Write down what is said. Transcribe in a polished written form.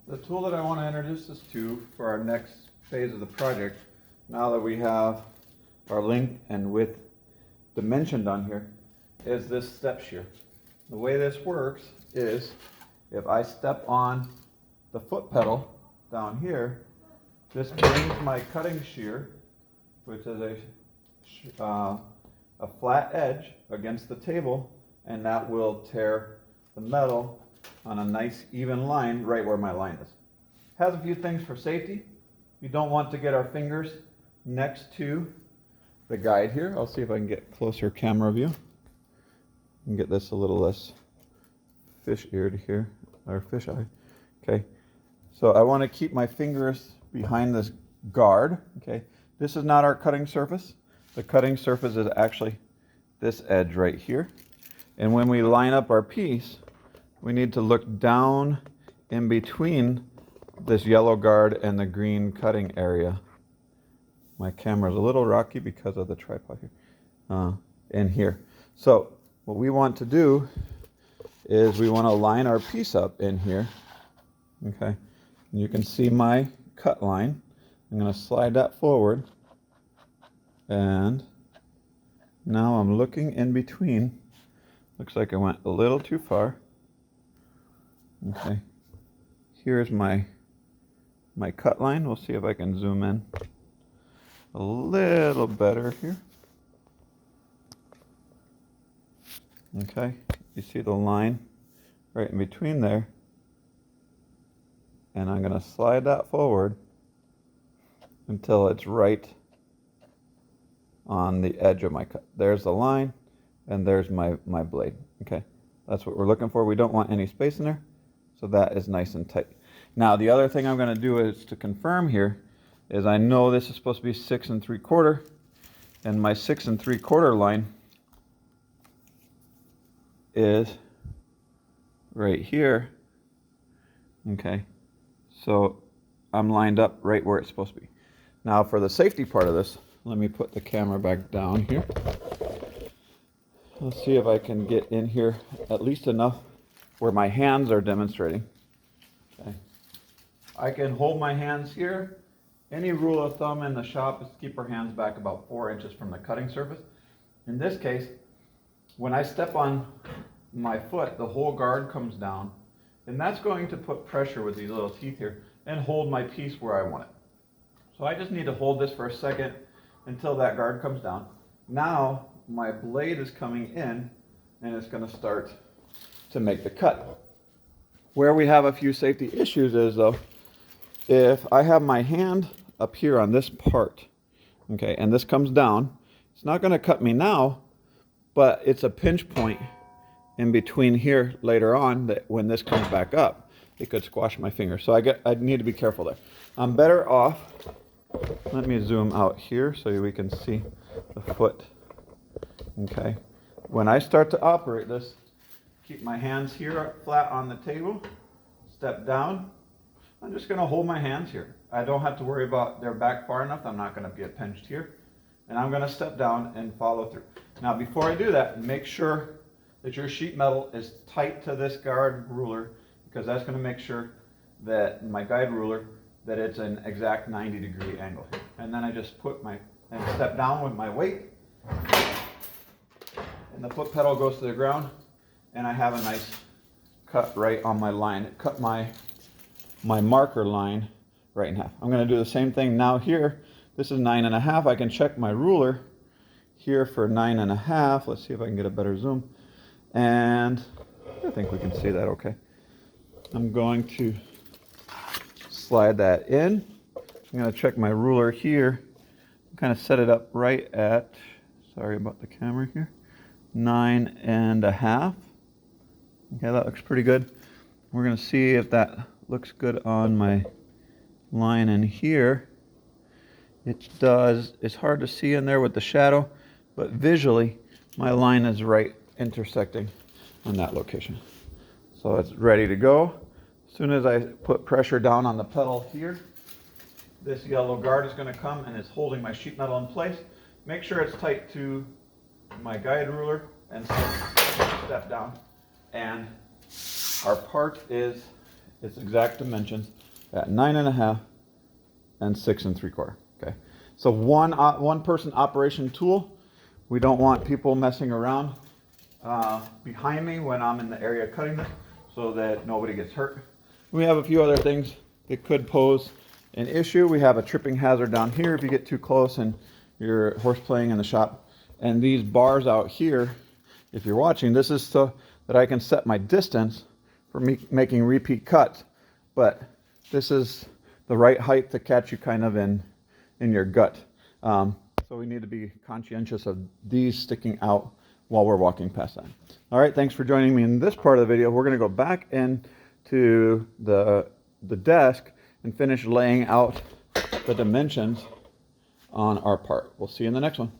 The tool that I want to introduce this to for our next phase of the project, now that we have our length and width dimensioned on here, is this step shear. The way this works is if I step on the foot pedal down here, this brings my cutting shear, which is a flat edge against the table, and that will tear the metal on a nice even line right where my line is. Has a few things for safety. We don't want to get our fingers next to the guide here. I'll see if I can get closer camera view and get this a little less fish-eared here, or fish-eye. Okay, so I want to keep my fingers behind this guard. Okay, this is not our cutting surface. The cutting surface is actually this edge right here. And when we line up our piece, we need to look down in between this yellow guard and the green cutting area. My camera's a little rocky because of the tripod here, in here. So what we want to do is we want to line our piece up in here. Okay, and you can see my cut line. I'm going to slide that forward, and now I'm looking in between. Looks like I went a little too far. Okay, here's my cut line. We'll see if I can zoom in a little better here. Okay, you see the line right in between there, and I'm going to slide that forward until it's right on the edge of my cut. There's the line, and there's my blade. Okay, that's what we're looking for. We don't want any space in there, so that is nice and tight. Now the other thing I'm going to do is to confirm here is I know this is supposed to be 6 3/4, and my 6 3/4 line is right here. Okay, so I'm lined up right where it's supposed to be. Now for the safety part of this, let me put the camera back down here. Let's see if I can get in here at least enough where my hands are demonstrating. Okay, I can hold my hands here. Any rule of thumb in the shop is to keep our hands back about 4 inches from the cutting surface. In this case, when I step on my foot, the whole guard comes down, and that's going to put pressure with these little teeth here and hold my piece where I want it. So I just need to hold this for a second until that guard comes down. Now my blade is coming in, and it's going to start to make the cut. Where we have a few safety issues is though, if I have my hand up here on this part, okay, and this comes down, it's not going to cut me now, but it's a pinch point in between here later on that when this comes back up, it could squash my finger. So I need to be careful there. I'm better off, let me zoom out here so we can see the foot. Okay, when I start to operate this, keep my hands here flat on the table, step down. I'm just going to hold my hands here. I don't have to worry about they're back far enough. I'm not going to get pinched here. And I'm going to step down and follow through. Now before I do that, make sure that your sheet metal is tight to this guide ruler, because that's going to make sure that my guide ruler, that it's an exact 90-degree angle. And then I just and step down with my weight, and the foot pedal goes to the ground, and I have a nice cut right on my line. It cut my marker line right in half. I'm going to do the same thing now here. This is 9.5. I can check my ruler here for 9.5. Let's see if I can get a better zoom. And I think we can see that okay. I'm going to slide that in. I'm going to check my ruler here. Kind of set it up right at, sorry about the camera here, 9.5. Okay, that looks pretty good. We're going to see if that looks good on my line in here. It does. It's hard to see in there with the shadow, but visually my line is right intersecting on that location. So it's ready to go. As soon as I put pressure down on the pedal here, this yellow guard is going to come and it's holding my sheet metal in place. Make sure it's tight to my guide ruler and step down. And our part is its exact dimensions at 9.5 and 6 3/4. Okay, so one person operation tool. We don't want people messing around behind me when I'm in the area cutting this, so that nobody gets hurt. We have a few other things that could pose an issue. We have a tripping hazard down here if you get too close and you're horseplaying in the shop. And these bars out here, if you're watching, this is so that I can set my distance for me making repeat cuts. But this is the right height to catch you kind of in your gut. So we need to be conscientious of these sticking out while we're walking past that. All right, thanks for joining me in this part of the video. We're going to go back into the desk and finish laying out the dimensions on our part. We'll see you in the next one.